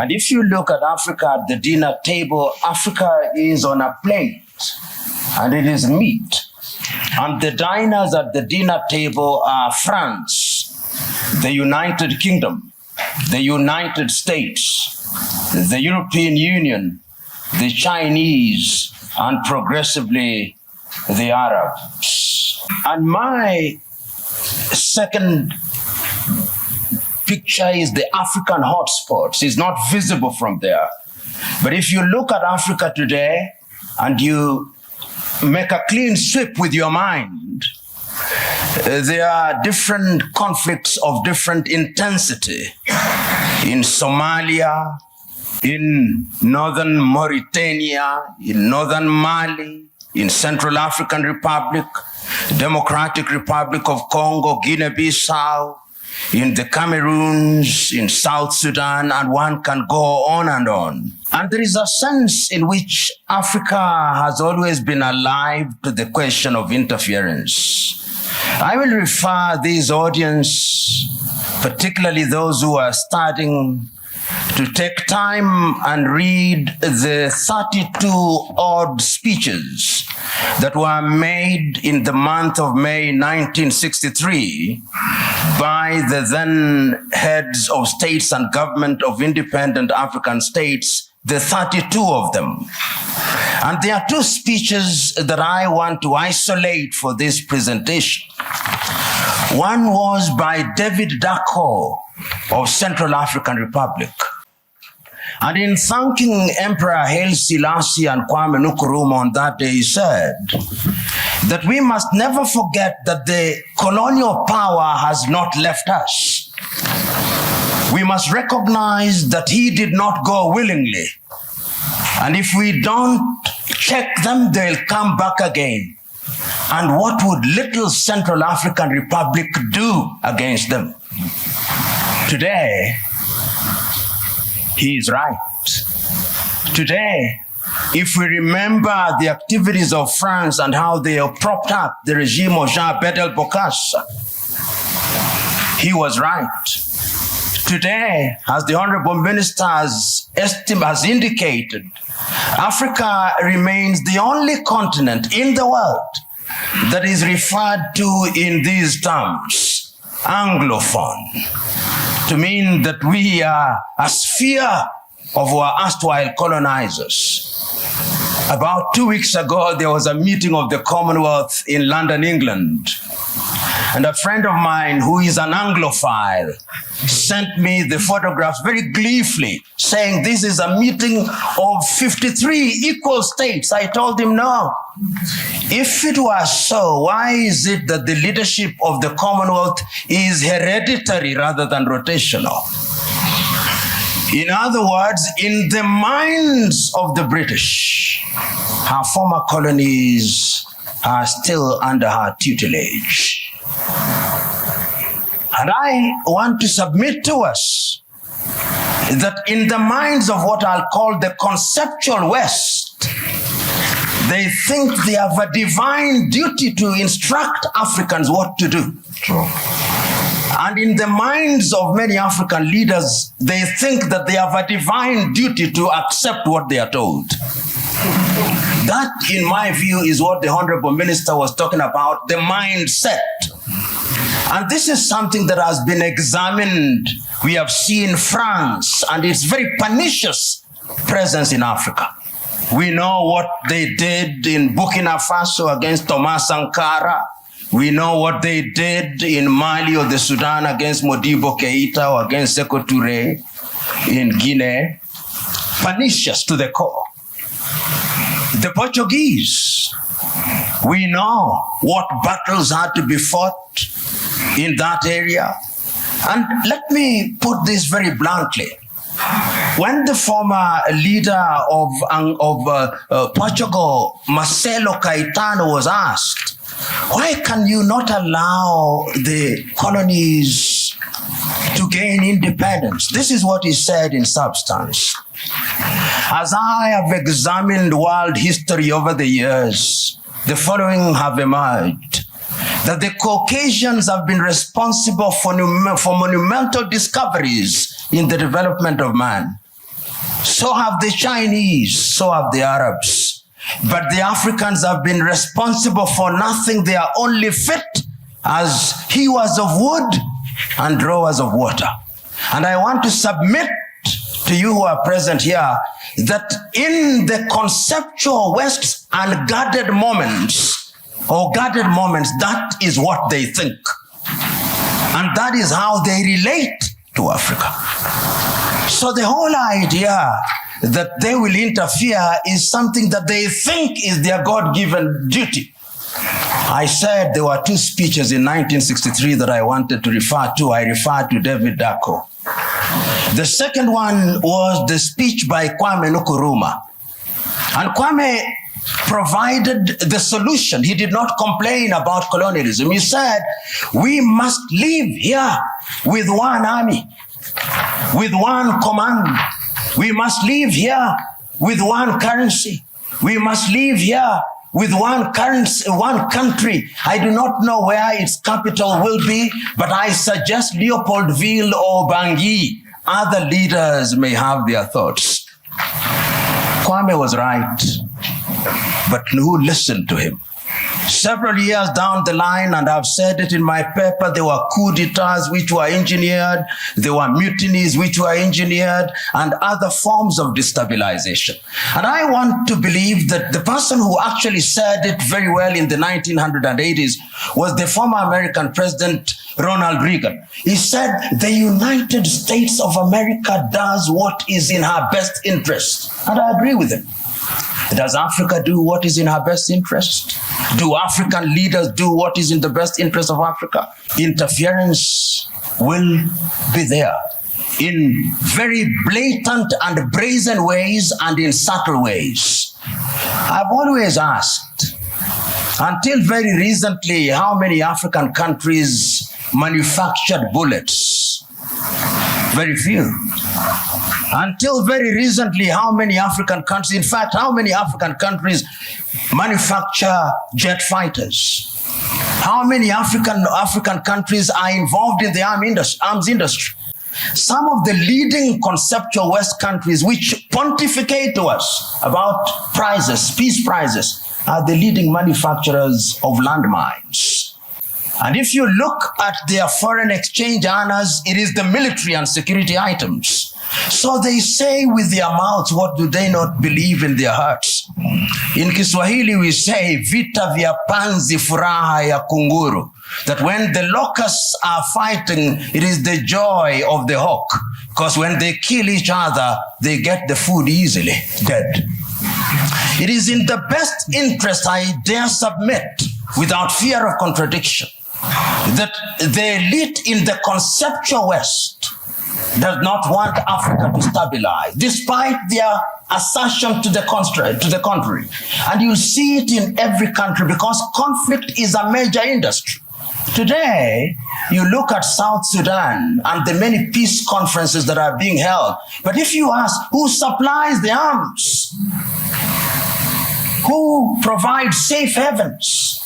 And if you look at Africa at the dinner table, Africa is on a plate and it is meat. And the diners at the dinner table are France, the United Kingdom, the United States, the European Union, the Chinese, and progressively the Arabs. And my second picture is the African hotspots. It's not visible from there. But if you look at Africa today and you make a clean sweep with your mind, there are different conflicts of different intensity in Somalia, in northern Mauritania, in northern Mali, in Central African Republic, Democratic Republic of Congo, Guinea-Bissau, in the Cameroons, in South Sudan, and one can go on and on. And there is a sense in which Africa has always been alive to the question of interference. I will refer this audience, particularly those who are starting, to take time and read the 32 odd speeches that were made in the month of May 1963 by the then heads of states and government of independent African states, the 32 of them. And there are two speeches that I want to isolate for this presentation. One was by David Dacko of Central African Republic. And in thanking Emperor Haile Selassie and Kwame Nkrumah on that day, he said that we must never forget that the colonial power has not left us. We must recognize that he did not go willingly. And if we don't check them, they'll come back again. And what would little Central African Republic do against them? Today, he is right. Today, if we remember the activities of France and how they have propped up the regime of Jean Bedel Bokassa, he was right. Today, as the Honorable Minister has indicated, Africa remains the only continent in the world that is referred to in these terms, Anglophone, to mean that we are a sphere of our erstwhile colonizers. About 2 weeks ago, there was a meeting of the Commonwealth in London, England. And a friend of mine who is an Anglophile sent me the photographs very gleefully, saying this is a meeting of 53 equal states. I told him, no. If it was so, why is it that the leadership of the Commonwealth is hereditary rather than rotational? In other words, in the minds of the British, her former colonies are still under her tutelage. And I want to submit to us that in the minds of what I'll call the conceptual West, they think they have a divine duty to instruct Africans what to do. True. And in the minds of many African leaders, they think that they have a divine duty to accept what they are told. That, in my view, is what the Honorable Minister was talking about, the mindset. And this is something that has been examined. We have seen France and its very pernicious presence in Africa. We know what they did in Burkina Faso against Thomas Sankara. We know what they did in Mali or the Sudan against Modibo Keita or against Sekou Touré in Guinea. Pernicious to the core. The Portuguese, we know what battles had to be fought in that area. And let me put this very bluntly. When the former leader of Portugal, Marcelo Caetano, was asked, why can you not allow the colonies to gain independence? This is what he said in substance. As I have examined world history over the years, the following have emerged. That the Caucasians have been responsible for monumental discoveries in the development of man. So have the Chinese, so have the Arabs. But the Africans have been responsible for nothing. They are only fit as hewers of wood and drawers of water. And I want to submit to you who are present here that in the conceptual West's unguarded moments, that is what they think. And that is how they relate to Africa. So the whole idea that they will interfere is something that they think is their God-given duty. I said there were two speeches in 1963 that I wanted to refer to. I referred to David Dako. The second one was the speech by Kwame Nkrumah. And Kwame provided the solution. He did not complain about colonialism. He said, we must live here with one army, with one command. We must live here with one currency. We must live here with one currency, one country. I do not know where its capital will be, but I suggest Leopoldville or Bangui. Other leaders may have their thoughts. Kwame was right, but who listened to him? Several years down the line, and I've said it in my paper, there were coup d'etats which were engineered, there were mutinies which were engineered, and other forms of destabilization. And I want to believe that the person who actually said it very well in the 1980s was the former American President Ronald Reagan. He said, the United States of America does what is in her best interest. And I agree with him. Does Africa do what is in her best interest? Do African leaders do what is in the best interest of Africa? Interference will be there in very blatant and brazen ways and in subtle ways. I've always asked, until very recently, how many African countries manufactured bullets? Very few. Until very recently, how many African countries, in fact, how many African countries manufacture jet fighters? How many African countries are involved in the arms industry? Some of the leading conceptual West countries which pontificate to us about prizes, peace prizes, are the leading manufacturers of landmines. And if you look at their foreign exchange earners, it is the military and security items. So they say with their mouths, what do they not believe in their hearts? In Kiswahili we say, vita vya panzi furaha ya kunguru. That when the locusts are fighting, it is the joy of the hawk. Because when they kill each other, they get the food easily, dead. It is in the best interest, I dare submit, without fear of contradiction, that the elite in the conceptual West does not want Africa to stabilize, despite their assertion to the contrary. And you see it in every country because conflict is a major industry. Today, you look at South Sudan and the many peace conferences that are being held. But if you ask who supplies the arms, who provides safe havens,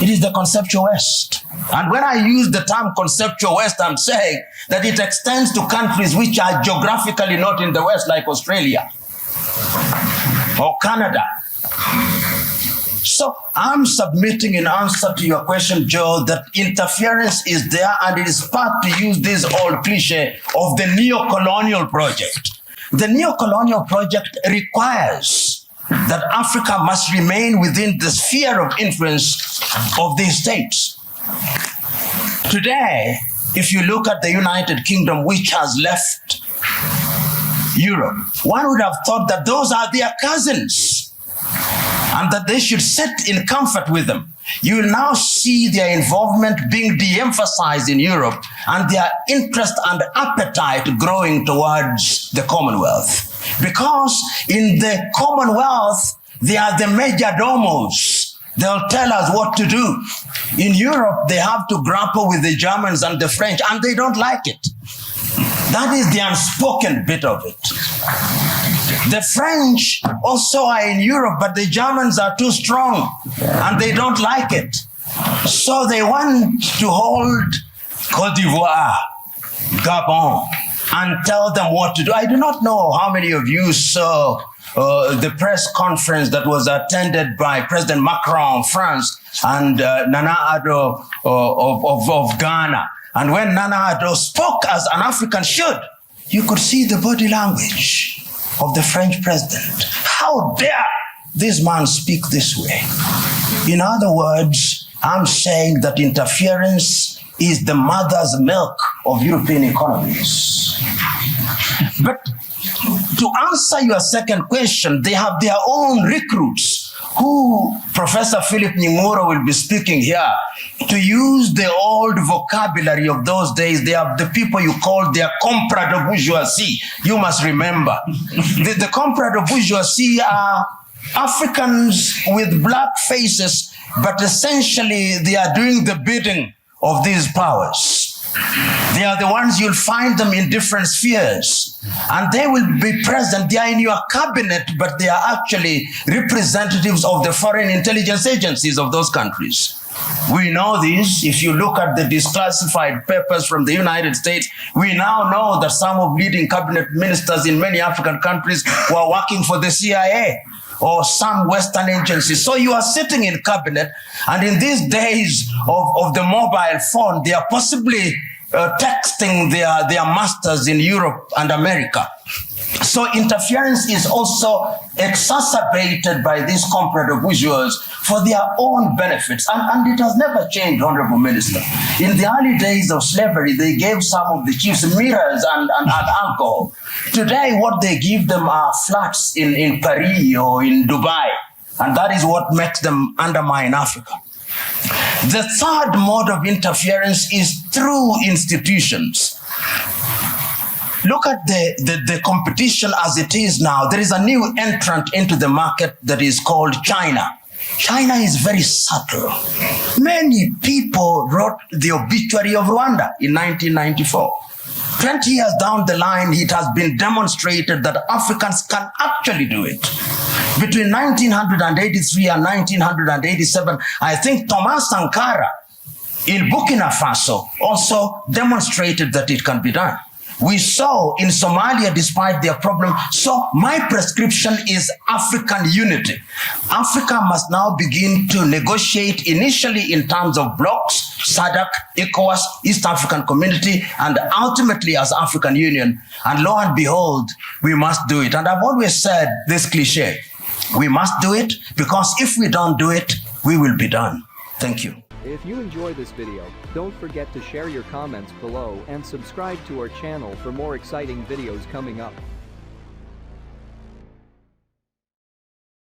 it is the conceptual West. And when I use the term conceptual West, I'm saying that it extends to countries which are geographically not in the West, like Australia or Canada. So I'm submitting in answer to your question, Joe, that interference is there, and it is part, to use this old cliche, of the neo-colonial project. The neo-colonial project requires that Africa must remain within the sphere of influence of these states. Today, if you look at the United Kingdom, which has left Europe, one would have thought that those are their cousins and that they should sit in comfort with them. You will now see their involvement being de-emphasized in Europe and their interest and appetite growing towards the Commonwealth. Because in the Commonwealth, they are the major domos. They'll tell us what to do. In Europe, they have to grapple with the Germans and the French, and they don't like it. That is the unspoken bit of it. The French also are in Europe, but the Germans are too strong, and they don't like it. So they want to hold Côte d'Ivoire, Gabon, and tell them what to do. I do not know how many of you saw the press conference that was attended by President Macron of France and Nana Addo of Ghana. And when Nana Addo spoke as an African should, you could see the body language of the French president. How dare this man speak this way? In other words, I'm saying that interference is the mother's milk of European economies. But to answer your second question, they have their own recruits who Professor Philip Nying'oro will be speaking here. To use the old vocabulary of those days, they have the people you call their comprador bourgeoisie. You must remember. The comprador bourgeoisie are Africans with black faces, but essentially they are doing the bidding of these powers. They are the ones you'll find them in different spheres, and they will be present. They are in your cabinet, but they are actually representatives of the foreign intelligence agencies of those countries. We know this. If you look at the declassified papers from the United States, we now know that some of leading cabinet ministers in many African countries were working for the CIA or some Western agencies. So you are sitting in cabinet, and in these days of the mobile phone, they are possibly texting their masters in Europe and America. So interference is also exacerbated by these comprador bourgeois for their own benefits. And it has never changed, Honorable Minister. In the early days of slavery, they gave some of the chiefs mirrors and alcohol. Today, what they give them are flats in Paris or in Dubai. And that is what makes them undermine Africa. The third mode of interference is through institutions. Look at the competition as it is now. There is a new entrant into the market that is called China. China is very subtle. Many people wrote the obituary of Rwanda in 1994. 20 years down the line, it has been demonstrated that Africans can actually do it. Between 1983 and 1987, I think Thomas Sankara in Burkina Faso also demonstrated that it can be done. We saw in Somalia, despite their problem. So my prescription is African unity. Africa must now begin to negotiate initially in terms of blocks, SADC, ECOWAS, East African Community, and ultimately as African Union. And lo and behold, we must do it. And I've always said this cliche, we must do it, because if we don't do it, we will be done. Thank you. If you enjoy this video, don't forget to share your comments below and subscribe to our channel for more exciting videos coming up.